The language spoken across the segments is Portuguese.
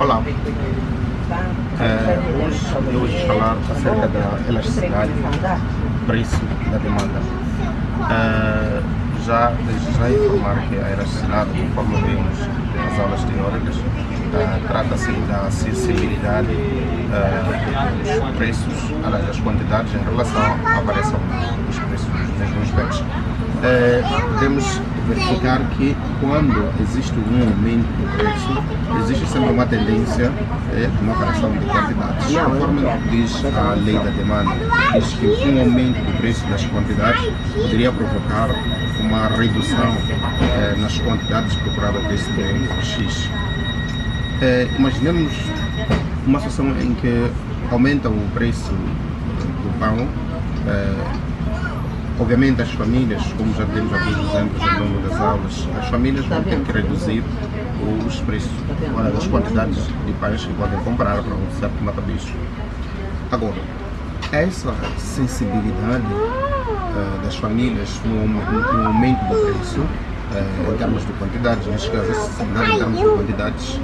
Olá, hoje eu vou falar acerca da elasticidade, preço da demanda. Desde já informar que a elasticidade, conforme vimos nas aulas teóricas, trata-se da sensibilidade dos preços, das quantidades em relação à variação dos preços dos mesmos bens. Podemos verificar que quando existe um aumento do preço, existe sempre uma tendência de uma variação de quantidades. Conforme diz a lei da demanda, diz que um aumento do preço das quantidades poderia provocar uma redução nas quantidades procuradas desse bem X. Imaginemos uma situação em que aumenta o preço do pão. Obviamente as famílias, como já temos alguns exemplos ao longo das aulas, as famílias vão ter que reduzir os preços das quantidades de pães que podem comprar para um certo mata-bicho. Agora, essa sensibilidade das famílias no aumento do preço, em termos de quantidades, neste caso, essa sensibilidade em termos de quantidades,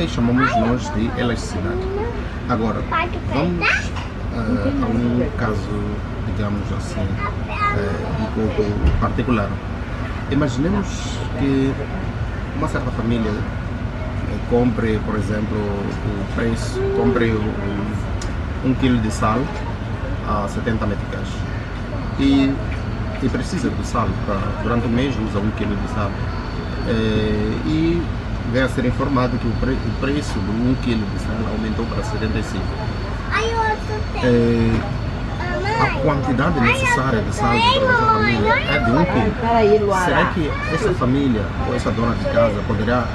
chamamos nós de elasticidade. Agora, vamos a um caso, digamos assim, um pouco particular. Imaginemos que uma certa família compre, por exemplo, compre 1 kg de sal a 70 meticais e precisa do sal durante o mês, usa 1 kg de sal e vem a ser informado que o preço do 1 kg de sal aumentou para 75. A quantidade necessária de sal para essa família é de 1 kg. Será que essa família ou essa dona de casa poderá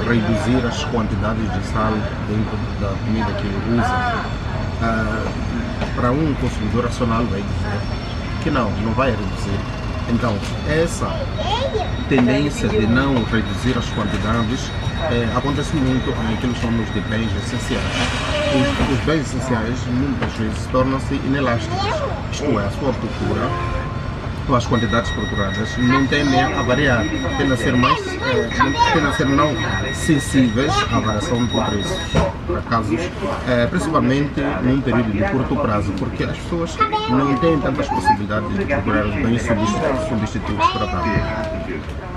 reduzir as quantidades de sal dentro da comida que usa? Para um consumidor racional vai dizer que não vai reduzir. Então, essa tendência de não reduzir as quantidades acontece muito naquilo que chamamos de bens essenciais. Os bens essenciais muitas vezes tornam-se inelásticos, isto é, a sua procura ou as quantidades procuradas não tendem a variar, tendem a ser não sensíveis à variação do preço, para casos, principalmente num período de curto prazo, porque as pessoas não têm tantas possibilidades de procurar os bens substitutos para tal.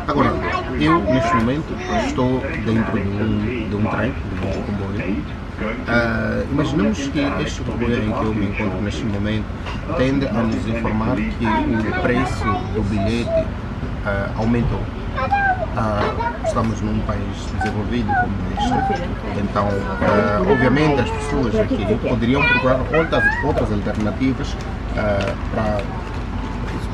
Agora, eu neste momento estou dentro de um trem, de um comboio. Imaginemos que este comboio em que eu me encontro neste momento tende a nos informar que o preço do bilhete aumentou. Estamos num país desenvolvido como este, então obviamente as pessoas aqui poderiam procurar outras alternativas para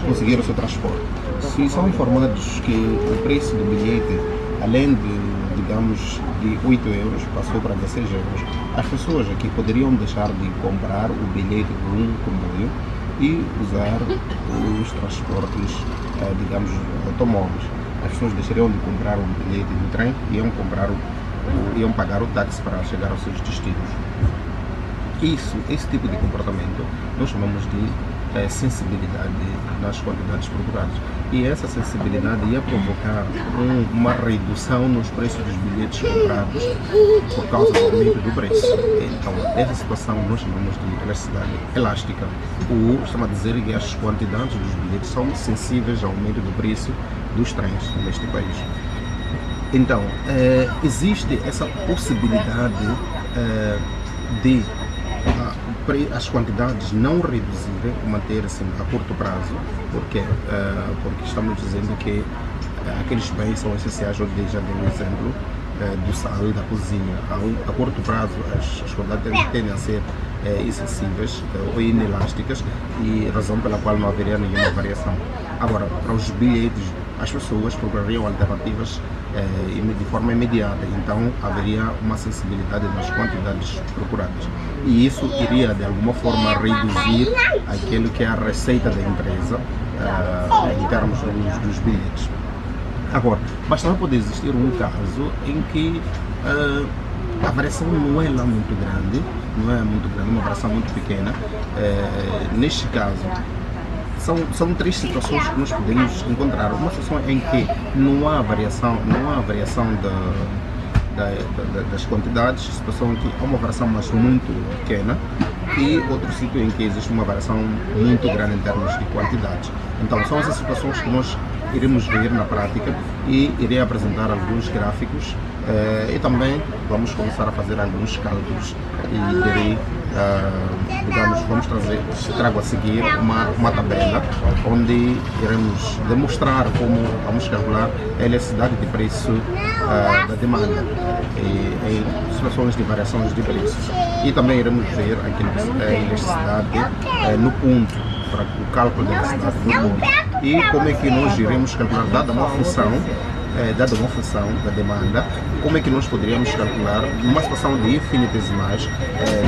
conseguir o seu transporte. Se são informados que o preço do bilhete, além de, digamos, de 8 euros, passou para 16 euros, as pessoas aqui poderiam deixar de comprar o bilhete de um comboio e usar os transportes, digamos, automóveis. As pessoas deixariam de comprar o bilhete do trem e iam pagar o táxi para chegar aos seus destinos. Esse tipo de comportamento nós chamamos de sensibilidade nas quantidades procuradas, e essa sensibilidade ia provocar uma redução nos preços dos bilhetes comprados por causa do aumento do preço. Então, essa situação nós chamamos de elasticidade elástica, ou estamos a dizer que as quantidades dos bilhetes são sensíveis ao aumento do preço dos trens neste país. Então, existe essa possibilidade de as quantidades não reduzirem, manter-se a curto prazo, porque estamos dizendo que aqueles bens são essenciais. Eu já dei um exemplo do sal e da cozinha. A curto prazo as quantidades tendem a ser excessivas ou inelásticas, e razão pela qual não haveria nenhuma variação. Agora, para os bilhetes, as pessoas procurariam alternativas de forma imediata, então haveria uma sensibilidade nas quantidades procuradas, e isso iria de alguma forma reduzir aquilo que é a receita da empresa em termos dos bilhetes. Agora, mas também pode existir um caso em que a variação não é lá muito grande, uma variação muito pequena. Neste caso, são três situações que nós podemos encontrar. Uma situação em que não há variação das quantidades, situação em que há uma variação mas muito pequena, e outro sítio em que existe uma variação muito grande em termos de quantidade. Então são essas situações que nós iremos ver na prática e irei apresentar alguns gráficos e também vamos começar a fazer alguns cálculos e irei, digamos, trago a seguir uma tabela onde iremos demonstrar como vamos calcular a elasticidade de preço da demanda em situações de variações de preços. E também iremos ver a elasticidade no ponto, para o cálculo da elasticidade no ponto. E como é que nós iremos calcular, dada uma função da demanda, como é que nós poderíamos calcular numa situação de infinitesimais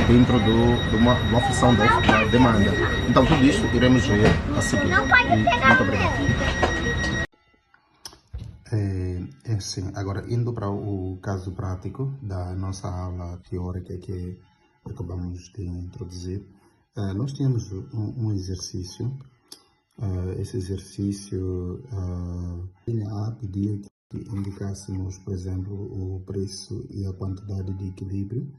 dentro de uma função da demanda. Então tudo isso iremos ver a seguir. Muito obrigado. Sim, agora indo para o caso prático da nossa aula teórica que acabamos de introduzir, nós tínhamos um exercício. Esse exercício, a linha A pedia que indicássemos, por exemplo, o preço e a quantidade de equilíbrio.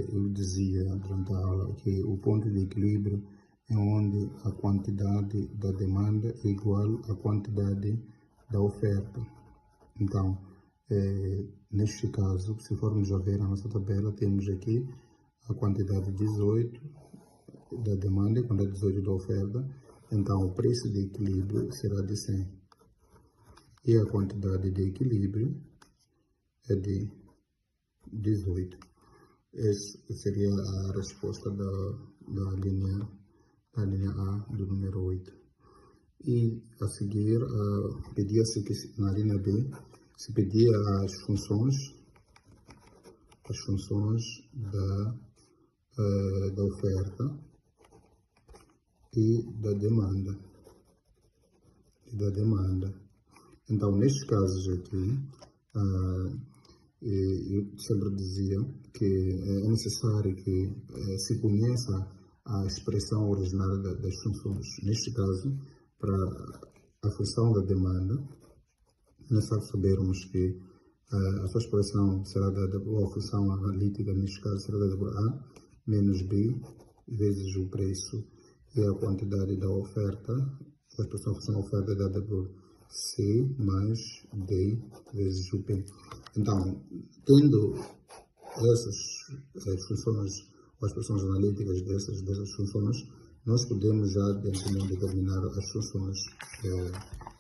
Eu dizia durante a aula que o ponto de equilíbrio é onde a quantidade da demanda é igual à quantidade da oferta. Então, neste caso, se formos a ver a nossa tabela, temos aqui a quantidade 18 da demanda e a quantidade 18 da oferta. Então, o preço de equilíbrio será de 100. E a quantidade de equilíbrio é de 18. Essa seria a resposta da linha A do número 8. E a seguir, pedia-se que na linha B se pedia as funções da oferta e da demanda. Então, nestes casos aqui, eu sempre dizia que é necessário que se conheça a expressão originária das funções. Neste caso, para a função da demanda, é necessário sabermos que a sua expressão será dada, ou a função analítica, neste caso, será dada por A menos B vezes o preço e a quantidade da oferta. A expressão função oferta é dada por C mais D vezes o P. Então, tendo essas funções, ou as expressões analíticas dessas funções, nós podemos já determinar as funções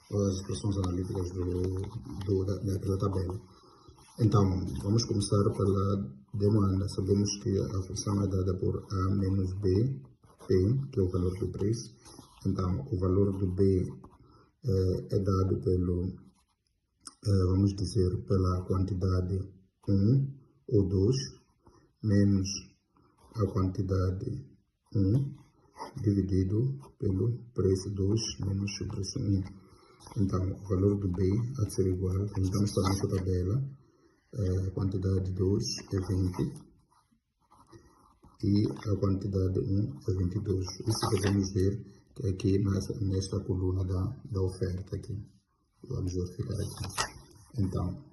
ou as expressões analíticas daquela tabela. Então, vamos começar pela demanda. Sabemos que a função é dada por A menos B, P, que é o valor do preço. Então, o valor do B é dado vamos dizer, pela quantidade 1 ou 2, menos a quantidade 1, dividido pelo preço 2, menos o preço 1. Então, o valor do B há de ser igual, então está na nossa tabela, a quantidade 2 é 20 e a quantidade 1 é 22. Isso podemos ver aqui nesta coluna da oferta aqui. Vamos verificar aqui. Então,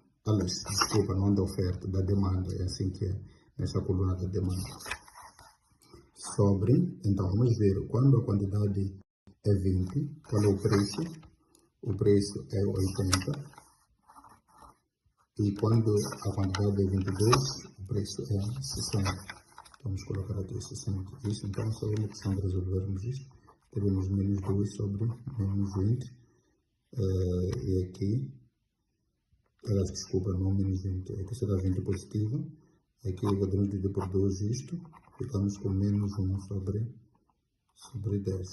desculpa, não da oferta, da demanda, é assim que é, nessa coluna da demanda. Sobre, então vamos ver, quando a quantidade é 20, qual é o preço? O preço é 80. E quando a quantidade é 22, o preço é 60. Vamos colocar aqui 60. Isso, então, só uma questão de resolvermos isso. Teremos menos 2 sobre menos 20. E aqui, desculpa, não menos 20. Aqui será 20 positivo. Aqui podemos dividir por 2 isto. Ficamos com menos 1 sobre 10.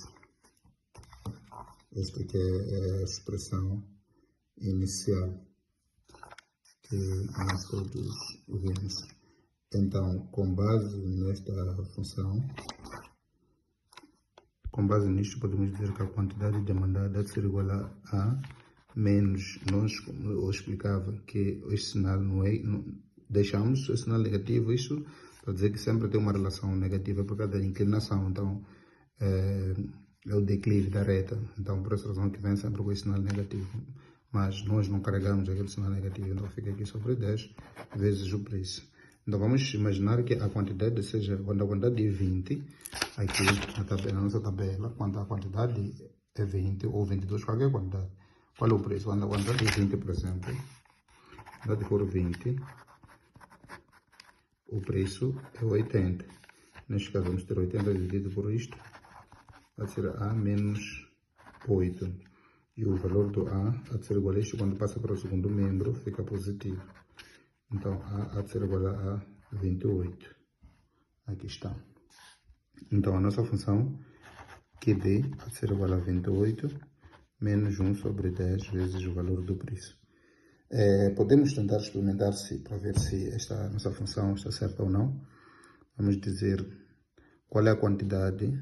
Esta aqui é a expressão inicial que nós todos vimos. Então, com base nesta função, com base nisto, podemos dizer que a quantidade demandada deve ser igual a menos, nós, como eu explicava, que este sinal deixamos o sinal negativo, isso para dizer que sempre tem uma relação negativa por causa da inclinação, então é o declive da reta, então por essa razão que vem sempre com esse sinal negativo. mas nós não carregamos aquele sinal negativo, então fica aqui sobre 10 vezes o preço. Então vamos imaginar que a quantidade seja, quando a quantidade é 20, aqui na nossa tabela, quando a quantidade é 20 ou 22, qualquer quantidade, qual é o preço? Quando a quantidade é 20, por exemplo, a quantidade for 20, o preço é 80. Neste caso vamos ter 80 dividido por isto, vai ser A menos 8. E o valor do A há de ser igual a isto, quando passa para o segundo membro, fica positivo. Então, A há de ser igual a 28. Aqui está. Então, a nossa função QD há de ser igual a 28 menos 1 sobre 10 vezes o valor do preço. Podemos tentar experimentar para ver se esta nossa função está certa ou não. Vamos dizer qual é a quantidade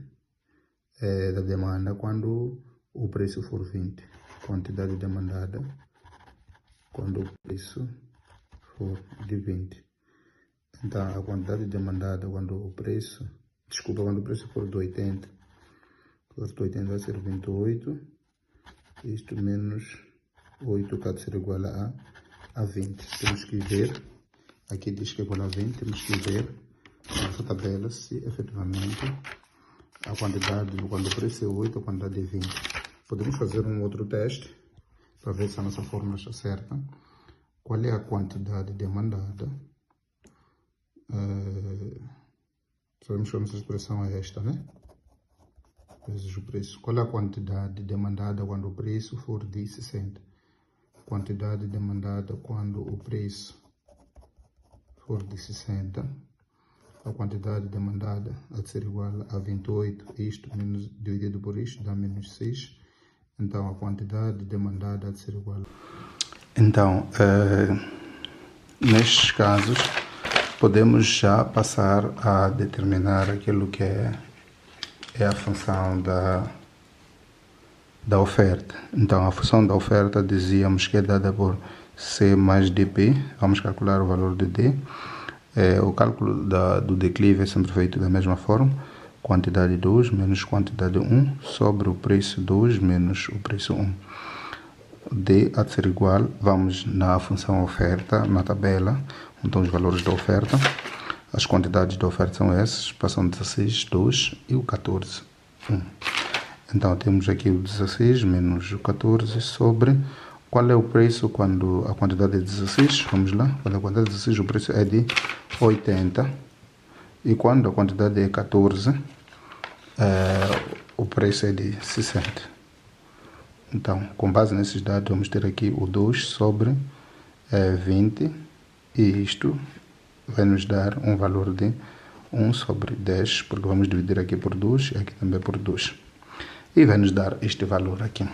da demanda quando o preço for 20. Quantidade demandada quando o preço for de 20. Então, a quantidade demandada quando o preço for de 80. For de 80 vai ser 28. Isto menos 8, que há de ser igual a 20. Temos que ver, aqui diz que é igual a 20, temos que ver nessa tabela se efetivamente a quantidade, quando o preço é 8, a quantidade é 20. Podemos fazer um outro teste para ver se a nossa fórmula está certa. Qual é a quantidade demandada? Sabemos que a nossa expressão é esta, né? Vezes o preço. Qual é a quantidade demandada quando o preço for de 60? Quantidade demandada quando o preço for de 60. A quantidade demandada há de ser igual a 28. Isto menos, dividido por isto dá menos 6. Então, a quantidade demandada há de ser igual. Então, nestes casos, podemos já passar a determinar aquilo que é a função da oferta. Então, a função da oferta dizíamos que é dada por C mais dP. Vamos calcular o valor de D. O cálculo do declive é sempre feito da mesma forma. Quantidade 2 menos quantidade 1 sobre o preço 2 menos o preço 1. D há de ser igual, vamos na função oferta, na tabela, então os valores da oferta. As quantidades da oferta são essas, passam 16, 2 e o 14, 1. Então temos aqui o 16 menos o 14 sobre... Qual é o preço quando a quantidade é 16? Vamos lá. Quando a quantidade é 16, o preço é de 80. E quando a quantidade é 14, o preço é de 60. Então, com base nesses dados, vamos ter aqui o 2 sobre 20. E isto vai nos dar um valor de 1 sobre 10, porque vamos dividir aqui por 2 e aqui também por 2. E vai nos dar este valor aqui.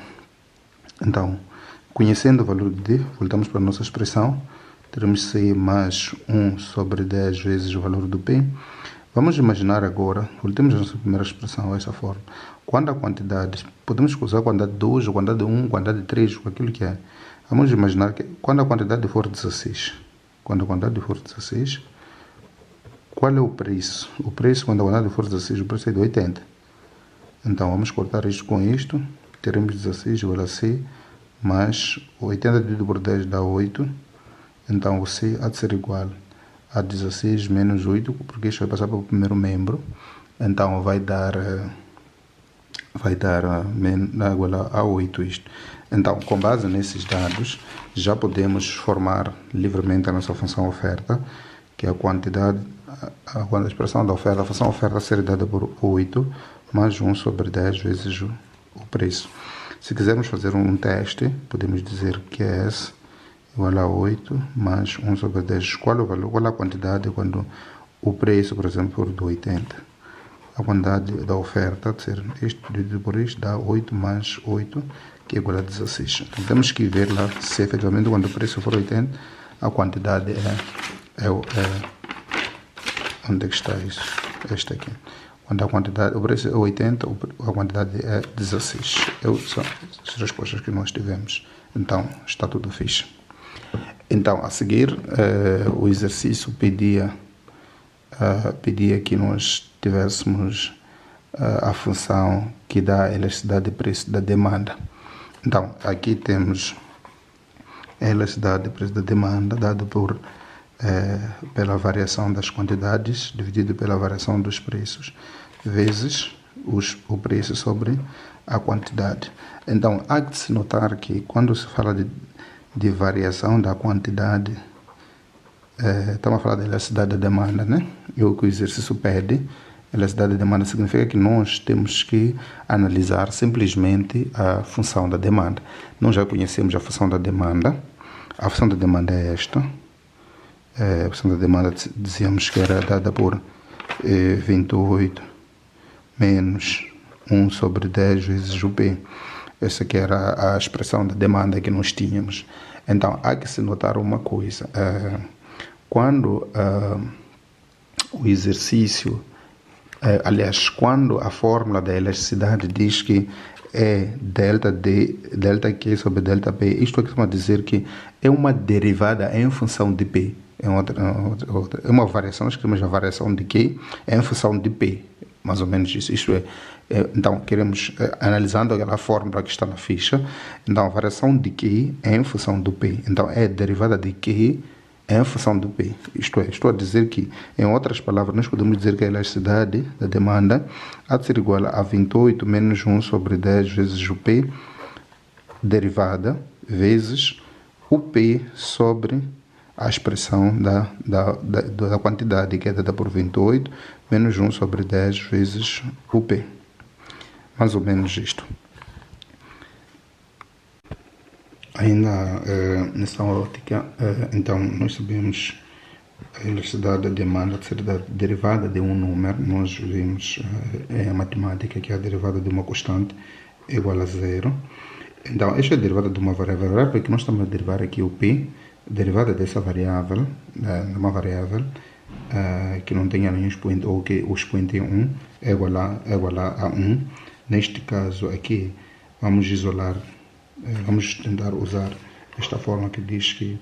Então, conhecendo o valor de D, voltamos para a nossa expressão. Teremos C mais 1 sobre 10 vezes o valor do P. Vamos imaginar agora, voltemos à nossa primeira expressão, dessa forma. Quando a quantidade, podemos usar a quantidade 2, a quantidade 1, a quantidade 3, aquilo que é. Vamos imaginar que quando a quantidade for 16, qual é o preço? O preço, quando a quantidade for 16, o preço é de 80. Então, vamos cortar isto com isto. Teremos 16 igual a C mais 80 dividido por 10 dá 8. Então, o C há de ser igual a 16 menos 8, porque isto vai passar para o primeiro membro. Então, vai dar igual a 8 isto. Então, com base nesses dados, já podemos formar livremente a nossa função oferta, que é a quantidade, a expressão da oferta, a função oferta ser dada por 8 mais 1 sobre 10 vezes o preço. Se quisermos fazer um teste, podemos dizer que é S igual a 8 mais 1 sobre 10. Qual é o valor? Qual é a quantidade quando o preço, por exemplo, for de 80? A quantidade da oferta, de ser isto dividido por isto, dá 8 mais 8, que é igual a 16. Então, temos que ver lá se efetivamente quando o preço for 80, a quantidade onde é que está isso? Este aqui. Quando o preço é 80, a quantidade é 16. São as respostas que nós tivemos. Então, está tudo fixe. Então, a seguir, o exercício pedia que nós tivéssemos a função que dá a elasticidade de preço da demanda. Então, aqui temos é a elasticidade do preço da demanda, dado pela variação das quantidades, dividido pela variação dos preços, vezes o preço sobre a quantidade. Então, há de se notar que quando se fala de variação da quantidade, estamos a falar da elasticidade da demanda, né? E o que o exercício pede, elasticidade da demanda significa que nós temos que analisar simplesmente a função da demanda. Nós já conhecemos a função da demanda. A função da demanda é esta. A função da demanda dizíamos que era dada por 28 menos 1 sobre 10 vezes o P. Essa que era a expressão da demanda que nós tínhamos. Então, há que se notar uma coisa. Quando o exercício, aliás, quando a fórmula da elasticidade diz que é delta Q sobre delta P, isto aqui quer dizer que é uma derivada em função de P. É uma variação, nós queremos a variação de Q em função de P, mais ou menos isso. Isto então, queremos, analisando aquela fórmula que está na ficha, então a variação de Q é em função do P. Então, é derivada de Q em função do P. Isto é, estou a dizer que, em outras palavras, nós podemos dizer que a elasticidade da demanda há de ser igual a 28 menos 1 sobre 10 vezes o P, derivada, vezes o P sobre a expressão da quantidade, que é dada por 28 menos 1 sobre 10 vezes o P. Mais ou menos isto. Ainda nessa ótica, então, nós sabemos a elasticidade da demanda ser derivada de um número. Nós vimos em matemática que a derivada de uma constante é igual a zero. Então, esta é a derivada de uma variável, porque nós estamos a derivar aqui o P, derivada dessa variável, de uma variável que não tenha nenhum expoente, ou que o expoente é 1, é igual a 1. Neste caso aqui, vamos isolar, vamos tentar usar esta forma que diz que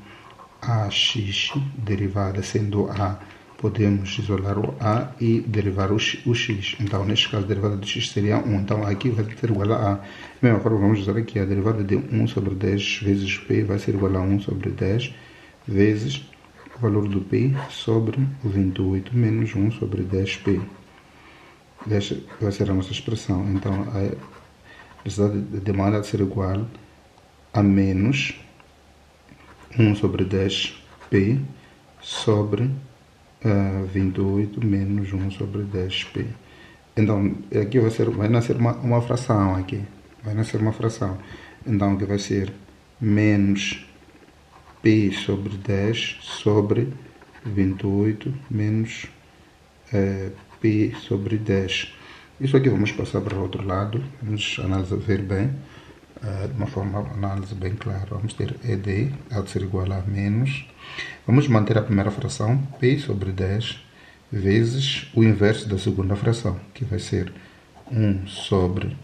AX derivada sendo A, podemos isolar o A e derivar o X. Então, neste caso, a derivada de X seria 1. Então, aqui vai ser igual a A. Da mesma forma, vamos usar aqui a derivada de 1 sobre 10 vezes P vai ser igual a 1 sobre 10 vezes o valor do P sobre 28 menos 1 sobre 10P. Esta vai ser a nossa expressão. Então, a elasticidade da demanda vai ser igual a menos 1 sobre 10P sobre 28 menos 1 sobre 10P. Então, aqui vai nascer uma fração aqui. Vai nascer uma fração. Então, aqui vai ser menos P sobre 10 sobre 28 menos P sobre 10. Isso aqui vamos passar para o outro lado. Vamos ver bem. De uma forma, análise bem clara. Vamos ter ED, há de ser igual a menos. Vamos manter a primeira fração, P sobre 10, vezes o inverso da segunda fração, que vai ser 1 sobre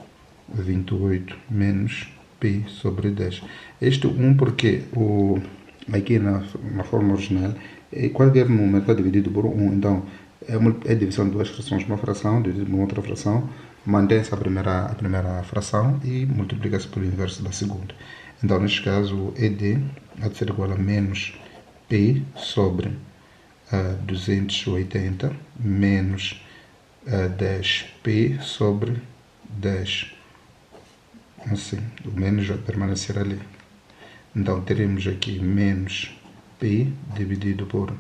28 menos P sobre 10. Este 1 porque aqui na forma original, qualquer número está dividido por 1, então é divisão de duas frações, uma fração dividida por outra fração, mantém-se a primeira fração e multiplica-se pelo inverso da segunda. Então, neste caso, o ED há de ser igual a menos P sobre 280 menos 10P sobre 10. Assim, o menos vai permanecer ali. Então, teremos aqui menos P dividido por,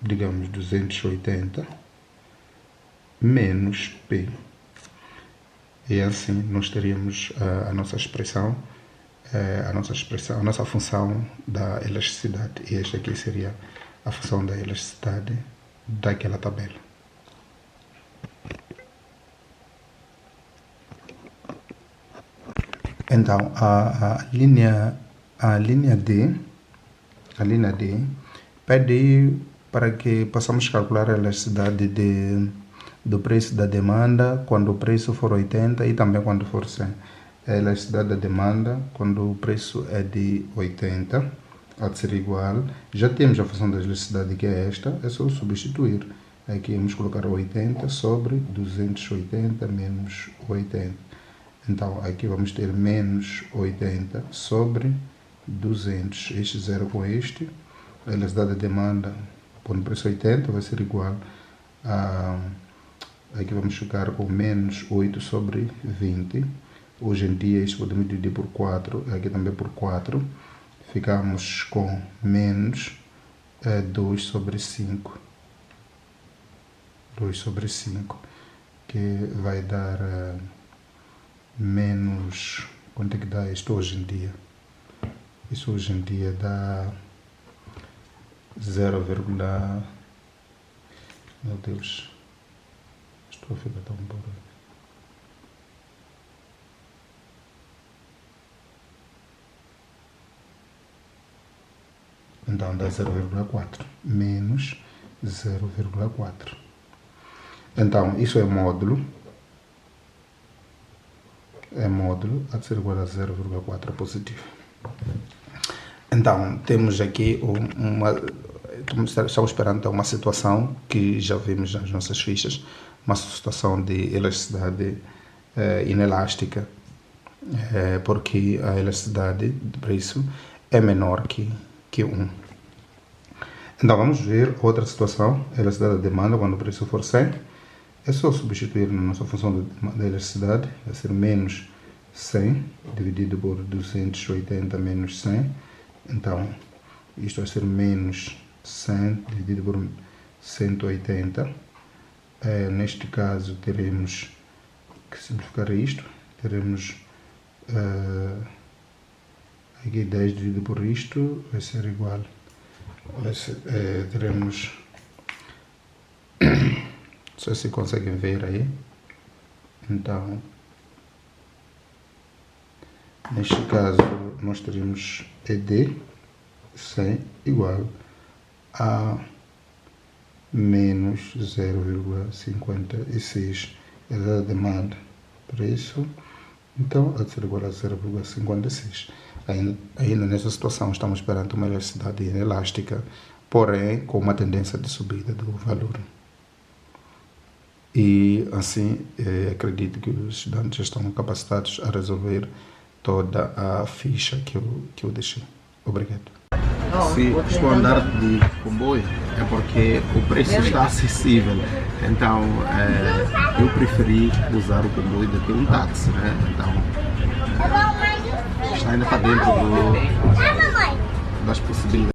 digamos, 280 menos P. E assim nós teríamos a nossa expressão, a nossa função da elasticidade. E esta aqui seria a função da elasticidade daquela tabela. Então, a linha D pede para que possamos calcular a elasticidade do preço da demanda quando o preço for 80 e também quando for 100. A elasticidade da demanda quando o preço é de 80 há de ser igual. Já temos a função da elasticidade que é esta, é só substituir. Aqui vamos colocar 80 sobre 280 menos 80. Então, aqui vamos ter menos 80 sobre 200. Este zero com este. A elasticidade da demanda por um preço 80 vai ser igual a... Aqui vamos ficar com menos 8 sobre 20. Hoje em dia isto podemos dividir por 4. Aqui também por 4. Ficamos com menos 2 sobre 5. 2 sobre 5. Que vai dar menos... Quanto é que dá isto hoje em dia? Isso hoje em dia dá 0, meu Deus, estou a ficar tão burro. Então dá 0,4 menos 0,4. Então isso é módulo. Há de ser igual a 0,4 positivo. Então, temos aqui estamos perante uma situação que já vimos nas nossas fichas, uma situação de elasticidade inelástica, porque a elasticidade de preço é menor que 1. Então, vamos ver outra situação, a elasticidade da demanda, quando o preço for 100, é só substituir na nossa função da elasticidade, vai ser menos 100 dividido por 280 menos 100. Então, isto vai ser menos 100 dividido por 180. Neste caso, teremos que simplificar isto. Teremos aqui 10 dividido por isto, vai ser igual. Teremos... Não sei se conseguem ver aí. Então, neste caso, nós teremos ED 100 igual a menos 0,56 é a demanda, preço, então há de ser igual a 0,56. Ainda nessa situação estamos perante uma elasticidade inelástica, porém com uma tendência de subida do valor. E assim, acredito que os estudantes já estão capacitados a resolver toda a ficha que eu deixei. Obrigado. Se estou a andar de comboio é porque o preço está acessível, então eu preferi usar o comboio do que um táxi, né? Então está ainda para dentro das possibilidades.